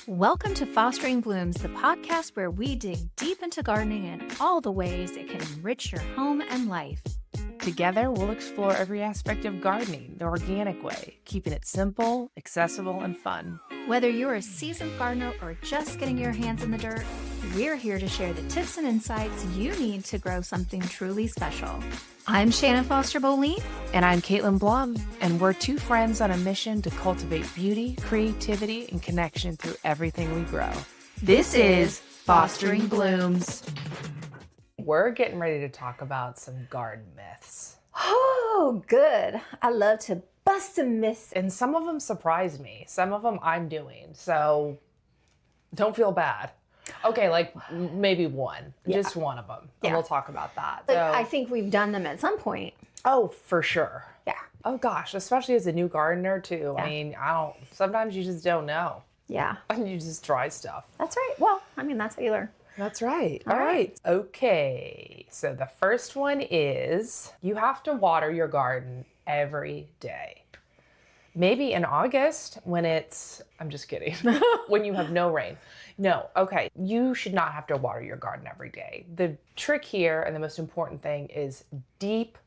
Welcome to Fostering Blooms, the podcast where we dig deep into gardening and all the ways it can enrich your home and life. Together, we'll explore every aspect of gardening the organic way, keeping it simple, accessible, and fun. Whether you're a seasoned gardener or just getting your hands in the dirt, we're here to share the tips and insights you need to grow something truly special. I'm Shannon Foster-Boline. And I'm Caitlin Blum, and we're two friends on a mission to cultivate beauty, creativity, and connection through everything we grow. This is Fostering Blooms. We're getting ready to talk about some garden myths. Oh, good. I love to bust a myth. And some of them surprise me. Some of them I'm doing. So don't feel bad. Okay, like maybe one. Yeah. Just one of them. Yeah. And we'll talk about that. But I think we've done them at some point. Oh, for sure. Yeah. Oh gosh, especially as a new gardener too. Yeah. I mean, sometimes you just don't know. Yeah. And you just try stuff. That's right. Well, I mean, that's how you learn. That's right. All right. Okay. So the first one is you have to water your garden every day. Maybe in August when I'm just kidding, when you have no rain. No, okay. You should not have to water your garden every day. The trick here and the most important thing is deep,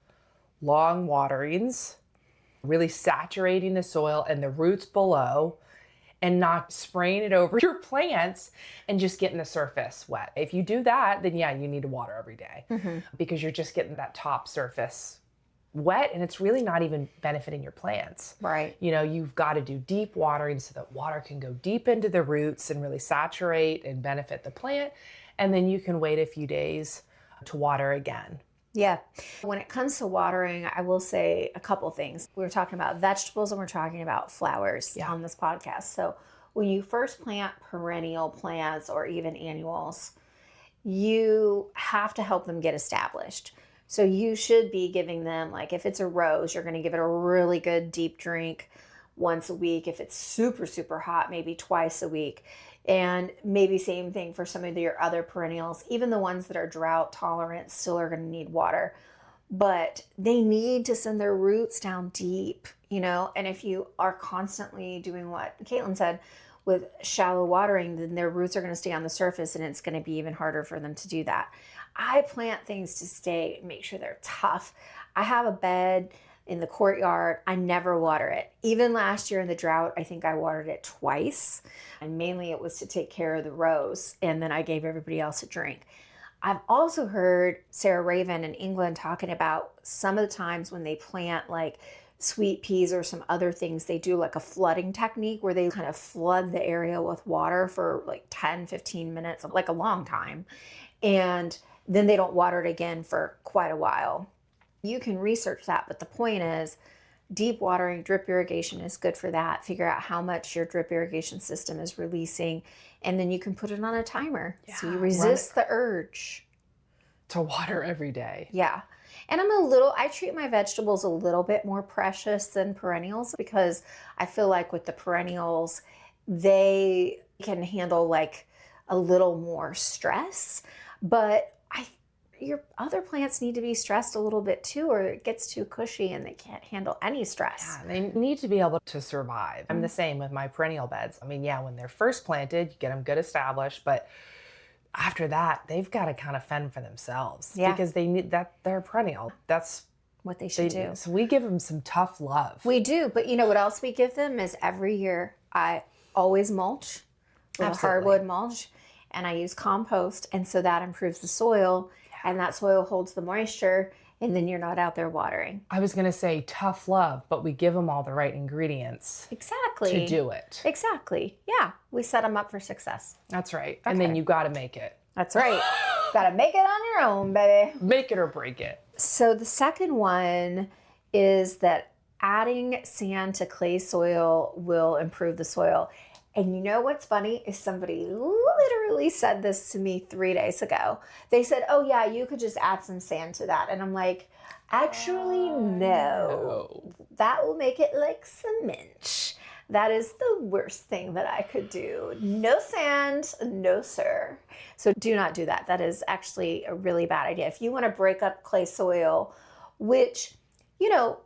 long waterings, really saturating the soil and the roots below and not spraying it over your plants and just getting the surface wet. If you do that, then yeah, you need to water every day because you're just getting that top surface wet and it's really not even benefiting your plants. Right. You know, you've got to do deep watering so that water can go deep into the roots and really saturate and benefit the plant. And then you can wait a few days to water again. Yeah. When it comes to watering, I will say a couple things. We were talking about vegetables and we're talking about flowers on this podcast. So when you first plant perennial plants or even annuals, you have to help them get established. So you should be giving them, like if it's a rose, you're going to give it a really good deep drink once a week. If it's super, super hot, maybe twice a week. And maybe same thing for some of your other perennials. Even the ones that are drought tolerant still are going to need water. But they need to send their roots down deep, you know. And if you are constantly doing what Caitlin said with shallow watering, then their roots are going to stay on the surface and it's going to be even harder for them to do that. I plant things to make sure they're tough. I have a bed in the courtyard. I never water it. Even last year in the drought, I think I watered it twice. And mainly it was to take care of the rose. And then I gave everybody else a drink. I've also heard Sarah Raven in England talking about some of the times when they plant like sweet peas or some other things, they do like a flooding technique where they kind of flood the area with water for like 10, 15 minutes, like a long time. And then they don't water it again for quite a while. You can research that, but the point is deep watering, drip irrigation is good for that. Figure out how much your drip irrigation system is releasing, and then you can put it on a timer. Yeah, so you resist the urge to water every day. Yeah. And I treat my vegetables a little bit more precious than perennials because I feel like with the perennials, they can handle like a little more stress, but your other plants need to be stressed a little bit too, or it gets too cushy and they can't handle any stress. Yeah, they need to be able to survive. I'm the same with my perennial beds. I mean, yeah, when they're first planted, you get them good established, but after that, they've got to kind of fend for themselves because they need that. They're perennial. That's what they should do. So we give them some tough love. We do, but you know what else we give them is every year I always mulch with a hardwood mulch, and I use compost, and so that improves the soil. And that soil holds the moisture, and then you're not out there watering. I was going to say tough love, but we give them all the right ingredients. Exactly. To do it. Exactly. Yeah. We set them up for success. That's right. Okay. And then you got to make it. That's right. Got to make it on your own, baby. Make it or break it. So the second one is that adding sand to clay soil will improve the soil. And you know what's funny is somebody literally said this to me 3 days ago. They said, oh yeah, you could just add some sand to that. And I'm like, actually, no. That will make it like cement. That is the worst thing that I could do. No sand, no sir. So do not do that. That is actually a really bad idea. If you want to break up clay soil, which, you know,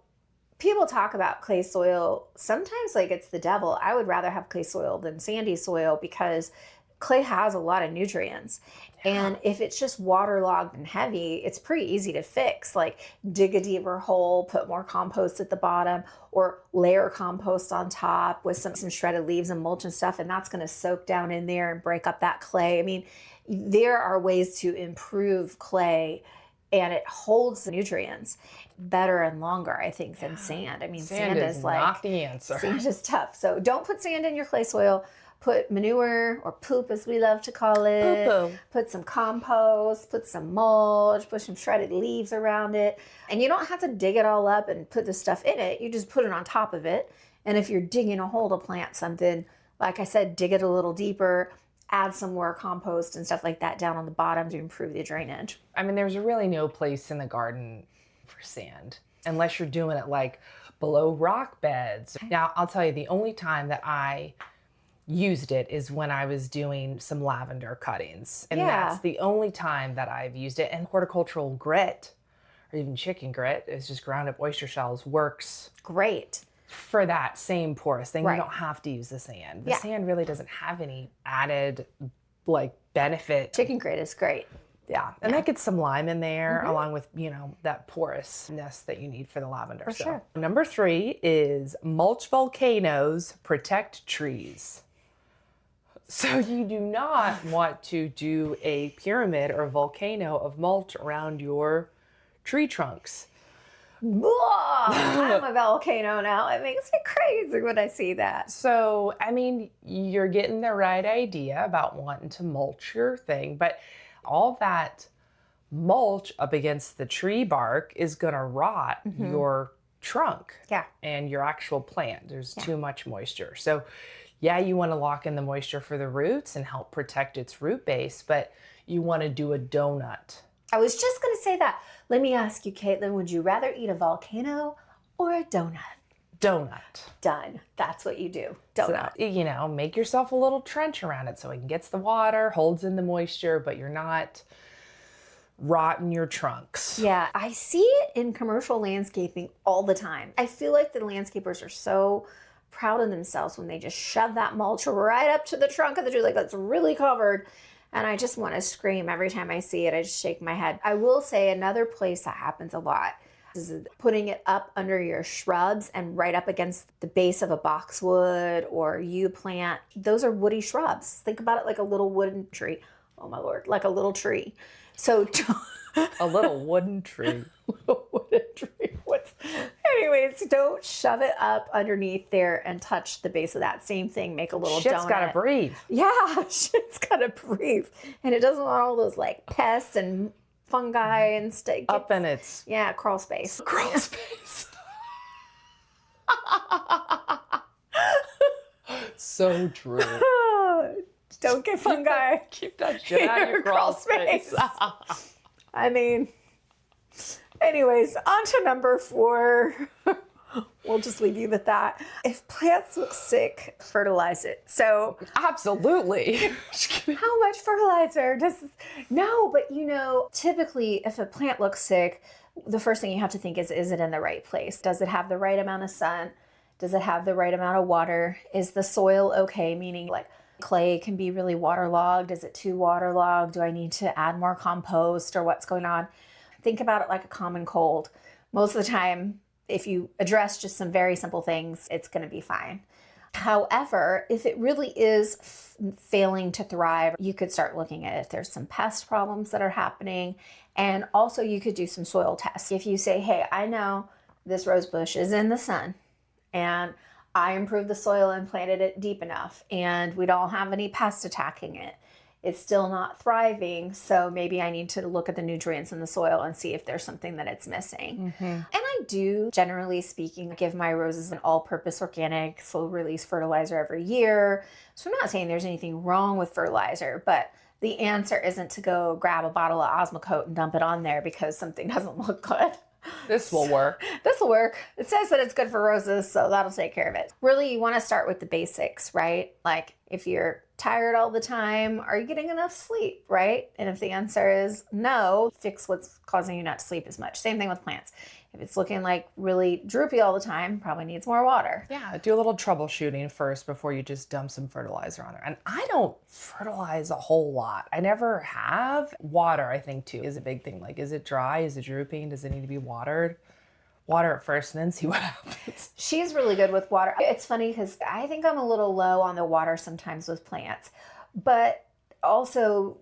people talk about clay soil. Sometimes like it's the devil. I would rather have clay soil than sandy soil because clay has a lot of nutrients. And if it's just waterlogged and heavy, it's pretty easy to fix. Like dig a deeper hole, put more compost at the bottom, or layer compost on top with some shredded leaves and mulch and stuff. And that's going to soak down in there and break up that clay. I mean, there are ways to improve clay, and it holds the nutrients better and longer, I think, than sand. I mean, sand is like not the answer. Sand is tough. So don't put sand in your clay soil. Put manure or poop, as we love to call it. Poo-poo. Put some compost, put some mulch, put some shredded leaves around it. And you don't have to dig it all up and put the stuff in it. You just put it on top of it. And if you're digging a hole to plant something, like I said, dig it a little deeper, add some more compost and stuff like that down on the bottom to improve the drainage. I mean, there's really no place in the garden for sand unless you're doing it like below rock beds. Now, I'll tell you, the only time that I used it is when I was doing some lavender cuttings. And that's the only time that I've used it. And horticultural grit, or even chicken grit, is just ground up oyster shells, works great for that same porous thing. Right. You don't have to use the sand. The sand really doesn't have any added like benefit. Chicken grit is great. Yeah. And that gets some lime in there along with, you know, that porousness that you need for the lavender. For sure. Number 3 is mulch volcanoes, protect trees. So you do not want to do a pyramid or volcano of mulch around your tree trunks. I'm a volcano now. It makes me crazy when I see that. So, I mean, you're getting the right idea about wanting to mulch your thing, but all that mulch up against the tree bark is going to rot your trunk and your actual plant. There's too much moisture. So, yeah, you want to lock in the moisture for the roots and help protect its root base, but you want to do a donut. I was just going to say that. Let me ask you, Caitlin, would you rather eat a volcano or a donut? Donut. Done. That's what you do. Donut. So, you know, make yourself a little trench around it so it gets the water, holds in the moisture, but you're not rotting your trunks. Yeah, I see it in commercial landscaping all the time. I feel like the landscapers are so proud of themselves when they just shove that mulch right up to the trunk of the tree, like that's really covered. And I just want to scream every time I see it. I just shake my head. I will say another place that happens a lot is putting it up under your shrubs and right up against the base of a boxwood or yew plant. Those are woody shrubs. Think about it like a little wooden tree. Oh my Lord, like a little tree. So a little wooden tree. Wooden tree. Anyways, don't shove it up underneath there and touch the base of that. Same thing. Make a little Shit's donut. gotta breathe. Yeah, shit's gotta breathe. And it doesn't want all those like pests and fungi and stuff. Up in its crawl space. Crawl space. So true. Don't get fungi. Keep that shit out of your crawl space. I mean, anyways, on to number 4. We'll just leave you with that. If plants look sick, fertilize it. So absolutely. How much fertilizer does no, but you know, typically if a plant looks sick, the first thing you have to think is it in the right place? Does it have the right amount of sun? Does it have the right amount of water? Is the soil okay? Meaning like clay can be really waterlogged. Is it too waterlogged? Do I need to add more compost or what's going on? Think about it like a common cold. Most of the time, if you address just some very simple things, it's going to be fine. However, if it really is failing to thrive, you could start looking at if there's some pest problems that are happening. And also you could do some soil tests. If you say, hey, I know this rose bush is in the sun and I improved the soil and planted it deep enough and we don't have any pests attacking it. It's still not thriving, so maybe I need to look at the nutrients in the soil and see if there's something that it's missing. And I do, generally speaking, give my roses an all-purpose organic slow-release fertilizer every year. So I'm not saying there's anything wrong with fertilizer, but the answer isn't to go grab a bottle of Osmocote and dump it on there because something doesn't look good. This will work. This will work. It says that it's good for roses, so that'll take care of it. Really, you want to start with the basics, right? Like if you're tired all the time? Are you getting enough sleep, right? And if the answer is no, fix what's causing you not to sleep as much. Same thing with plants. If it's looking like really droopy all the time, probably needs more water. Yeah, do a little troubleshooting first before you just dump some fertilizer on it. And I don't fertilize a whole lot. I never have. Water, I think, too, is a big thing. Like, is it dry? Is it drooping? Does it need to be watered? Water it first and then see what happens. She's really good with water. It's funny because I think I'm a little low on the water sometimes with plants, but also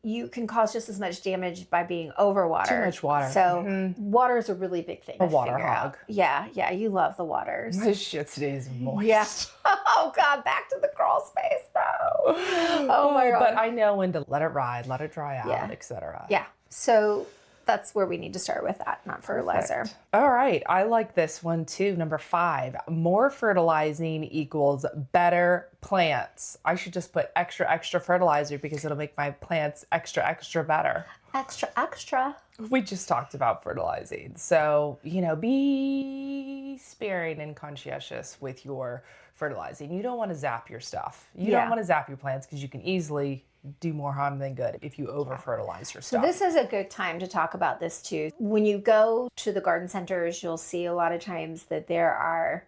you can cause just as much damage by being overwatered. Too much water. So water is a really big thing. A water hog. Yeah, you love the waters. My shit stays moist. Yeah. Oh God, back to the crawl space, bro. Oh my God. But I know when to let it ride, let it dry out, Yeah. etc. Yeah. So that's where we need to start with that, not fertilizer. Perfect. All right. I like this one too. Number 5, more fertilizing equals better plants. I should just put extra fertilizer because it'll make my plants extra better. Extra. We just talked about fertilizing. So, be sparing and conscientious with your fertilizing. You don't want to zap your stuff. You don't want to zap your plants because you can easily do more harm than good if you over fertilize your stuff. So this is a good time to talk about this too. When you go to the garden centers, you'll see a lot of times that there are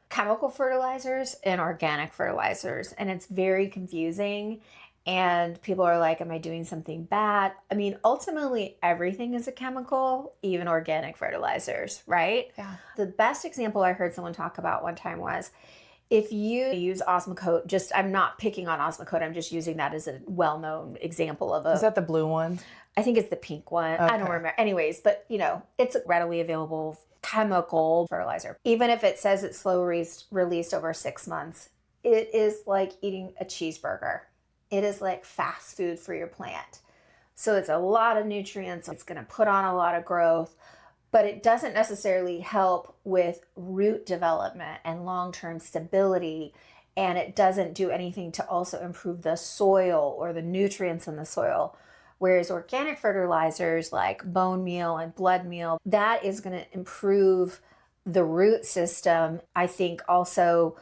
chemical fertilizers and organic fertilizers, and it's very confusing. And people are like, am I doing something bad? I mean, ultimately, everything is a chemical, even organic fertilizers, right? Yeah. The best example I heard someone talk about one time was, if you use Osmocote, I'm not picking on Osmocote, I'm just using that as a well-known example of Is that the blue one? I think it's the pink one. Okay. I don't remember. Anyways, but it's a readily available chemical fertilizer. Even if it says it's slow released over 6 months, it is like eating a cheeseburger. It is like fast food for your plant. So it's a lot of nutrients. It's going to put on a lot of growth. But it doesn't necessarily help with root development and long-term stability. And it doesn't do anything to also improve the soil or the nutrients in the soil. Whereas organic fertilizers like bone meal and blood meal, that is going to improve the root system. I think also,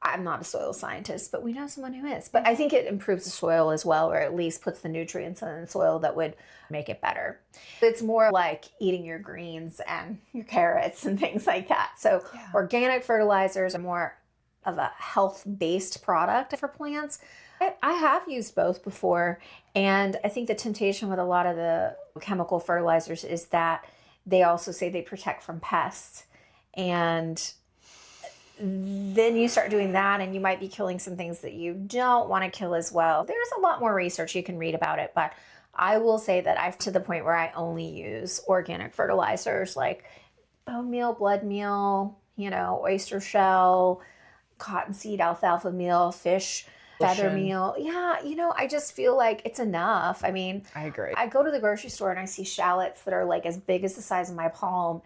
I'm not a soil scientist, but we know someone who is. But I think it improves the soil as well, or at least puts the nutrients in the soil that would make it better. It's more like eating your greens and your carrots and things like that. So organic fertilizers are more of a health-based product for plants. I have used both before, and I think the temptation with a lot of the chemical fertilizers is that they also say they protect from pests. And then you start doing that and you might be killing some things that you don't want to kill as well. There's a lot more research you can read about it, but I will say that I've to the point where I only use organic fertilizers like bone meal, blood meal, oyster shell, cottonseed, alfalfa meal, fish, feather meal. Yeah, I just feel like it's enough. I mean, I agree. I go to the grocery store and I see shallots that are like as big as the size of my palm.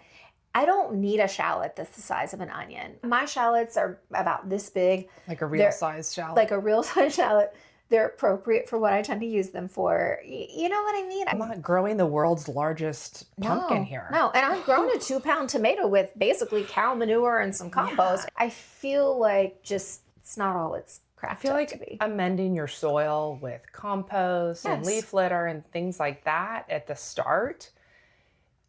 I don't need a shallot that's the size of an onion. My shallots are about this big. Like a real size shallot. Like a real size shallot. They're appropriate for what I tend to use them for. You know what I mean? I'm not growing the world's largest pumpkin here. No, and I've grown a 2-pound tomato with basically cow manure and some compost. I feel like it's not all it's crafted I feel like to be. amending your soil with compost and leaf litter and things like that at the start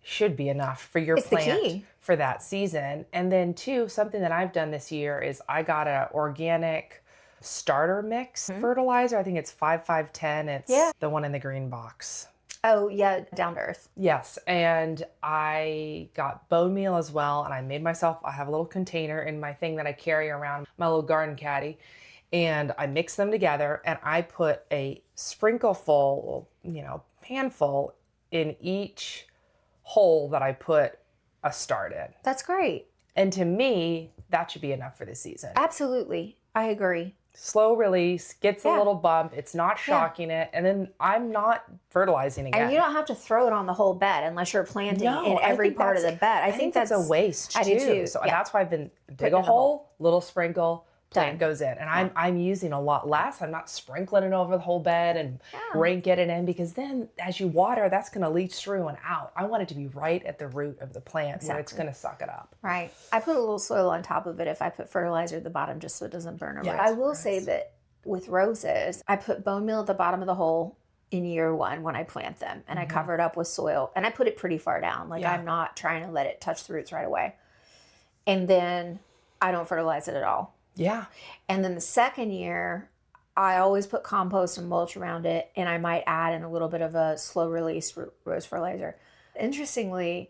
should be enough for your plant for that season. And then too, something that I've done this year is I got an organic starter mix fertilizer. I think it's 5-5-10. It's the one in the green box. Oh yeah, down to earth. Yes, and I got bone meal as well, and I made myself, I have a little container in my thing that I carry around, my little garden caddy, and I mix them together, and I put a sprinkle full, pan full in each hole that I put a start in. That's great. And to me, that should be enough for the season. Absolutely. I agree. Slow release, gets a little bump. It's not shocking it. And then I'm not fertilizing again. And you don't have to throw it on the whole bed unless you're planting in every part of the bed. I think that's a waste too. I do too. So that's why I've been dig a hole, little sprinkle, plant goes in. And I'm using a lot less. I'm not sprinkling it over the whole bed and get it in, because then as you water, that's going to leach through and out. I want it to be right at the root of the plant where it's going to suck it up. Right. I put a little soil on top of it if I put fertilizer at the bottom just so it doesn't burn over. I will say that with roses, I put bone meal at the bottom of the hole in year 1 when I plant them, and I cover it up with soil, and I put it pretty far down. Like I'm not trying to let it touch the roots right away. And then I don't fertilize it at all. Yeah. And then the second year, I always put compost and mulch around it, and I might add in a little bit of a slow release rose fertilizer. Interestingly,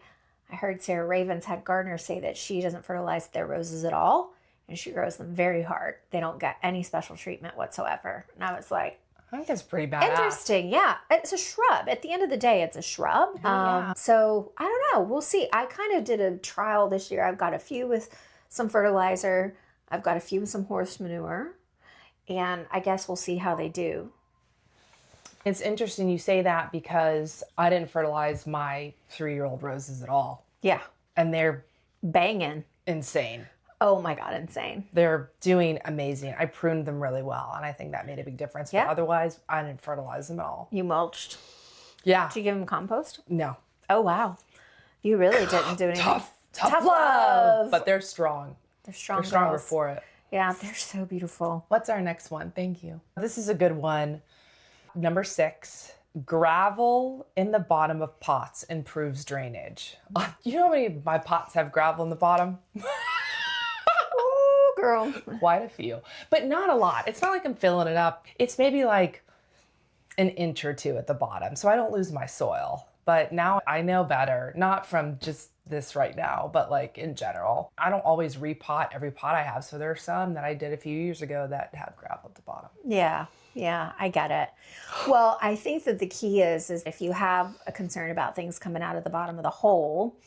I heard Sarah Raven's head gardener say that she doesn't fertilize their roses at all, and she grows them very hard. They don't get any special treatment whatsoever. And I was like, I think that's pretty badass. interesting. Yeah. It's a shrub. At the end of the day, it's a shrub. So I don't know. We'll see. I kind of did a trial this year. I've got a few with some fertilizer. I've got a few with some horse manure. And I guess we'll see how they do. It's interesting you say that because I didn't fertilize my 3-year-old roses at all. Yeah. And they're Banging. insane. Oh my God, insane. They're doing amazing. I pruned them really well, and I think that made a big difference. Yeah. But otherwise, I didn't fertilize them at all. You mulched. Yeah. Did you give them compost? No. Oh, wow. You really didn't do anything. Tough love. But they're strong. They're strong. They're stronger girls. for it. Yeah, they're so beautiful. What's our next one? Thank you. This is a good one. Number 6, gravel in the bottom of pots improves drainage. You know how many of my pots have gravel in the bottom? Oh, girl. Quite a few, but not a lot. It's not like I'm filling it up. It's maybe like an inch or 2 at the bottom, so I don't lose my soil. But now I know better, not from just this right now, but like in general. I don't always repot every pot I have, so there are some that I did a few years ago that have gravel at the bottom. Yeah, I get it. Well, I think that the key is if you have a concern about things coming out of the bottom of the hole,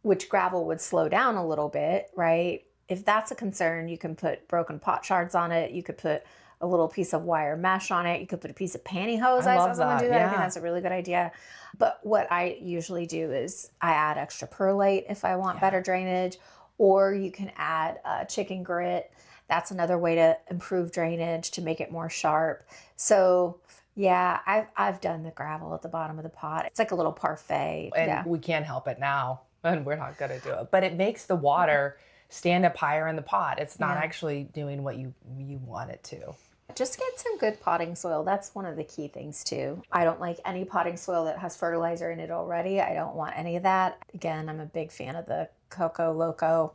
which gravel would slow down a little bit, right? If that's a concern, you can put broken pot shards on it. You could put a little piece of wire mesh on it. You could put a piece of pantyhose. I saw someone do that. I think that's a really good idea. But what I usually do is I add extra perlite if I want better drainage, or you can add chicken grit. That's another way to improve drainage, to make it more sharp. So yeah, I've done the gravel at the bottom of the pot. It's like a little parfait. And we can't help it now, and we're not going to do it. But it makes the water stand up higher in the pot. It's not actually doing what you want it to. Just get some good potting soil. That's one of the key things too. I don't like any potting soil that has fertilizer in it already. I don't want any of that. Again, I'm a big fan of the Coco Loco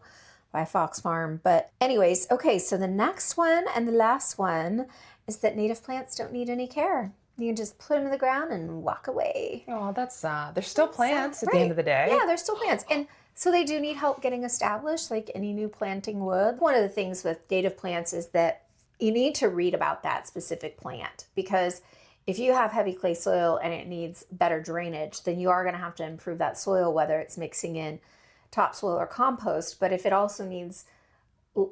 by Fox Farm. But anyways, okay, so the next one and the last one is that native plants don't need any care. You can just put them in the ground and walk away. Oh, that's they're still plants at the end of the day. Yeah, they're still plants. And so they do need help getting established, like any new planting would. One of the things with native plants is that you need to read about that specific plant, because if you have heavy clay soil and it needs better drainage, then you are going to have to improve that soil, whether it's mixing in topsoil or compost. But if it also needs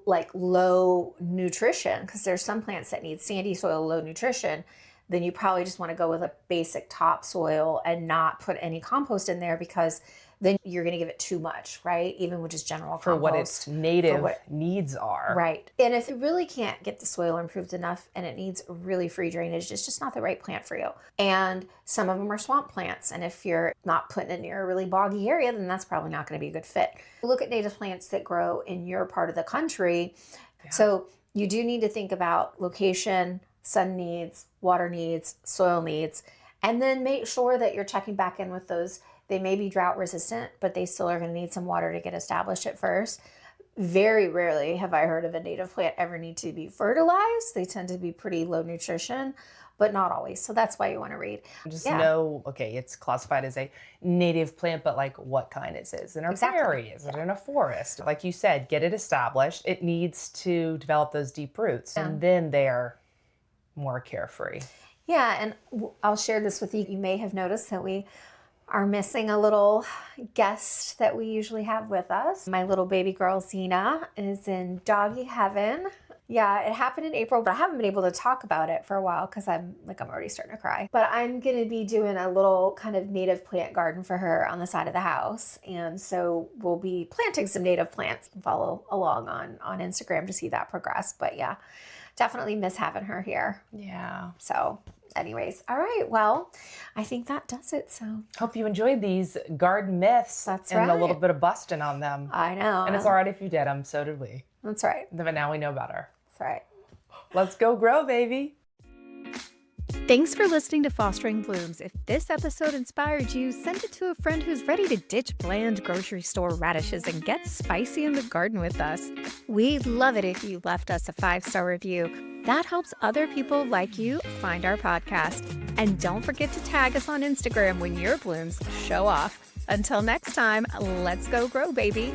like low nutrition, because there's some plants that need sandy soil, low nutrition, then you probably just want to go with a basic topsoil and not put any compost in there, because then you're going to give it too much, right? Even with just general compost. For what its native needs are. Right. And if you really can't get the soil improved enough and it needs really free drainage, it's just not the right plant for you. And some of them are swamp plants. And if you're not putting it near a really boggy area, then that's probably not going to be a good fit. Look at native plants that grow in your part of the country. Yeah. So you do need to think about location, sun needs, water needs, soil needs, and then make sure that you're checking back in with those. They may be drought resistant, but they still are going to need some water to get established at first. Very rarely have I heard of a native plant ever need to be fertilized. They tend to be pretty low nutrition, but not always. So that's why you want to read. Just know, okay, it's classified as a native plant, but like what kind is it? Is it in a prairie? Is it in a forest? Like you said, get it established. It needs to develop those deep roots, and then they're more carefree. Yeah, and I'll share this with you. You may have noticed that we are missing a little guest that we usually have with us. My little baby girl, Xena, is in doggy heaven. Yeah, it happened in April, but I haven't been able to talk about it for a while because I'm already starting to cry. But I'm going to be doing a little kind of native plant garden for her on the side of the house. And so we'll be planting some native plants. Follow along on Instagram to see that progress. But yeah, definitely miss having her here. Yeah. So anyways, all right. Well, I think that does it. So hope you enjoyed these garden myths. That's and right. a little bit of busting on them. I know. And it's all right if you did them. So did we. That's right. But now we know better. That's right. Let's go grow, baby. Thanks for listening to Fostering Blooms. If this episode inspired you, send it to a friend who's ready to ditch bland grocery store radishes and get spicy in the garden with us. We'd love it if you left us a 5-star review. That helps other people like you find our podcast. And don't forget to tag us on Instagram when your blooms show off. Until next time, let's go grow, baby.